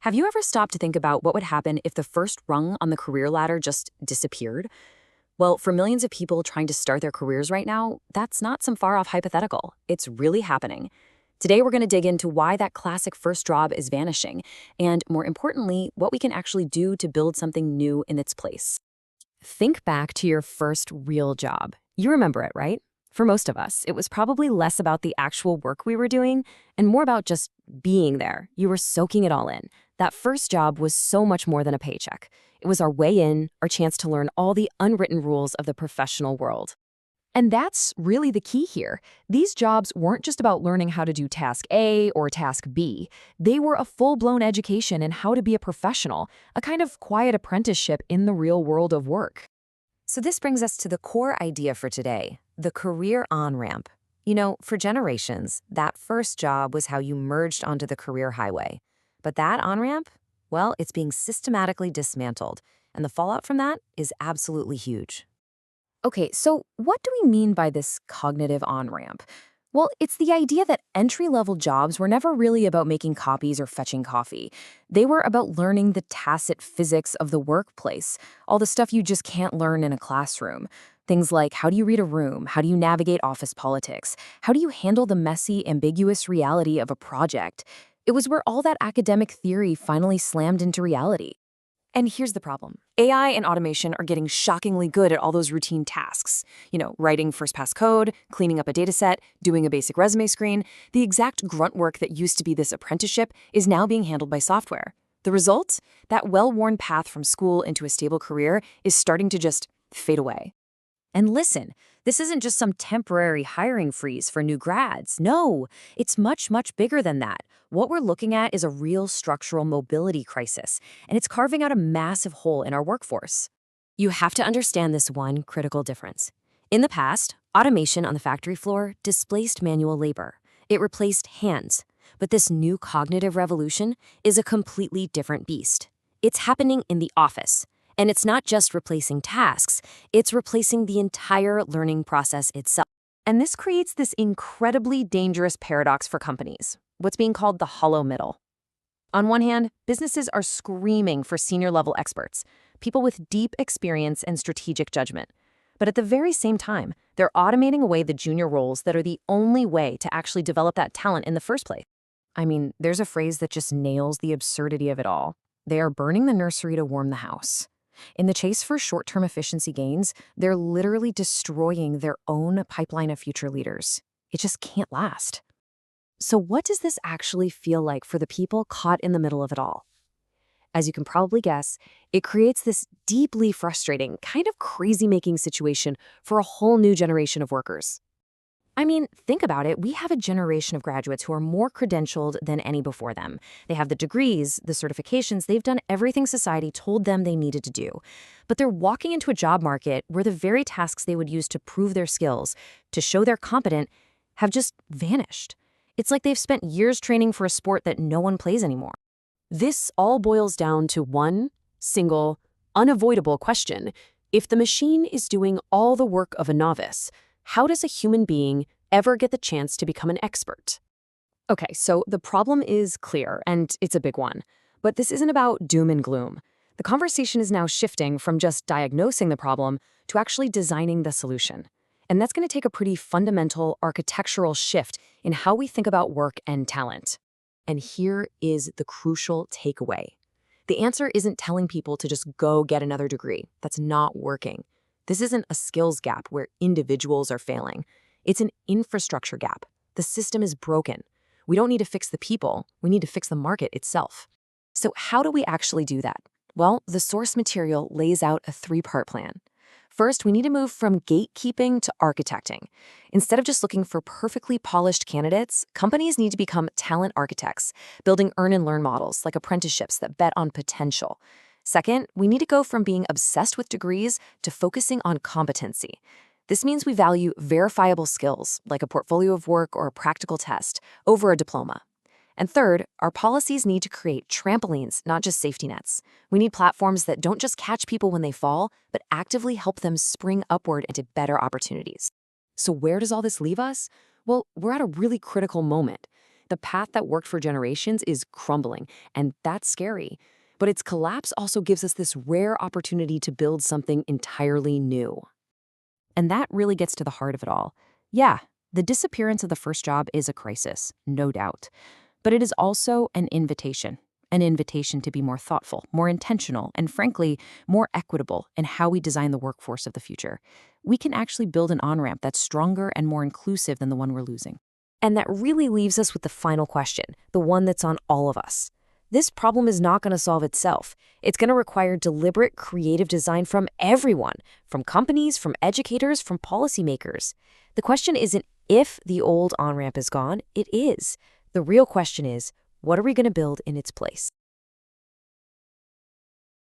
Have you ever stopped to think about what would happen if the first rung on the career ladder just disappeared? Well, for millions of people trying to start their careers right now, that's not some far off hypothetical. It's really happening. Today, we're going to dig into why that classic first job is vanishing, and more importantly, what we can actually do to build something new in its place. Think back to your first real job. You remember it, right? For most of us, it was probably less about the actual work we were doing and more about just being there. You were soaking it all in. That first job was so much more than a paycheck. It was our way in, our chance to learn all the unwritten rules of the professional world. And that's really the key here. These jobs weren't just about learning how to do task A or task B. They were a full-blown education in how to be a professional, a kind of quiet apprenticeship in the real world of work. So this brings us to the core idea for today, the career on-ramp. You know, for generations, that first job was how you merged onto the career highway. But that on-ramp, well, it's being systematically dismantled, and the fallout from that is absolutely huge. Okay, so what do we mean by this cognitive on-ramp? Well, it's the idea that entry-level jobs were never really about making copies or fetching coffee. They were about learning the tacit physics of the workplace, all the stuff you just can't learn in a classroom. Things like how do you read a room? How do you navigate office politics? How do you handle the messy, ambiguous reality of a project? It was where all that academic theory finally slammed into reality. And here's the problem. AI and automation are getting shockingly good at all those routine tasks. You know, writing first-pass code, cleaning up a dataset, doing a basic resume screen. The exact grunt work that used to be this apprenticeship is now being handled by software. The result? That well-worn path from school into a stable career is starting to just fade away. And listen, this isn't just some temporary hiring freeze for new grads. No, it's much, much bigger than that. What we're looking at is a real structural mobility crisis, and it's carving out a massive hole in our workforce. You have to understand this one critical difference. In the past, automation on the factory floor displaced manual labor. It replaced hands. But this new cognitive revolution is a completely different beast. It's happening in the office. And it's not just replacing tasks, it's replacing the entire learning process itself. And this creates this incredibly dangerous paradox for companies, what's being called the hollow middle. On one hand, businesses are screaming for senior-level experts, people with deep experience and strategic judgment. But at the very same time, they're automating away the junior roles that are the only way to actually develop that talent in the first place. I mean, there's a phrase that just nails the absurdity of it all. They are burning the nursery to warm the house. In the chase for short-term efficiency gains, they're literally destroying their own pipeline of future leaders. It just can't last. So what does this actually feel like for the people caught in the middle of it all? As you can probably guess, it creates this deeply frustrating, kind of crazy-making situation for a whole new generation of workers. I mean, think about it. We have a generation of graduates who are more credentialed than any before them. They have the degrees, the certifications, they've done everything society told them they needed to do. But they're walking into a job market where the very tasks they would use to prove their skills, to show they're competent, have just vanished. It's like they've spent years training for a sport that no one plays anymore. This all boils down to one single, unavoidable question. If the machine is doing all the work of a novice, how does a human being ever get the chance to become an expert? Okay, so the problem is clear, and it's a big one. But this isn't about doom and gloom. The conversation is now shifting from just diagnosing the problem to actually designing the solution. And that's going to take a pretty fundamental architectural shift in how we think about work and talent. And here is the crucial takeaway. The answer isn't telling people to just go get another degree. That's not working. This isn't a skills gap where individuals are failing. It's an infrastructure gap. The system is broken. We don't need to fix the people. We need to fix the market itself. So how do we actually do that? Well, the source material lays out a three-part plan. First, we need to move from gatekeeping to architecting. Instead of just looking for perfectly polished candidates, companies need to become talent architects, building earn and learn models like apprenticeships that bet on potential. Second, we need to go from being obsessed with degrees to focusing on competency. This means we value verifiable skills, like a portfolio of work or a practical test, over a diploma. And third, our policies need to create trampolines, not just safety nets. We need platforms that don't just catch people when they fall, but actively help them spring upward into better opportunities. So where does all this leave us? Well, we're at a really critical moment. The path that worked for generations is crumbling, and that's scary. But its collapse also gives us this rare opportunity to build something entirely new. And that really gets to the heart of it all. Yeah, the disappearance of the first job is a crisis, no doubt. But it is also an invitation to be more thoughtful, more intentional, and frankly, more equitable in how we design the workforce of the future. We can actually build an on-ramp that's stronger and more inclusive than the one we're losing. And that really leaves us with the final question, the one that's on all of us. This problem is not going to solve itself. It's going to require deliberate, creative design from everyone, from companies, from educators, from policymakers. The question isn't if the old on-ramp is gone, it is. The real question is, what are we going to build in its place?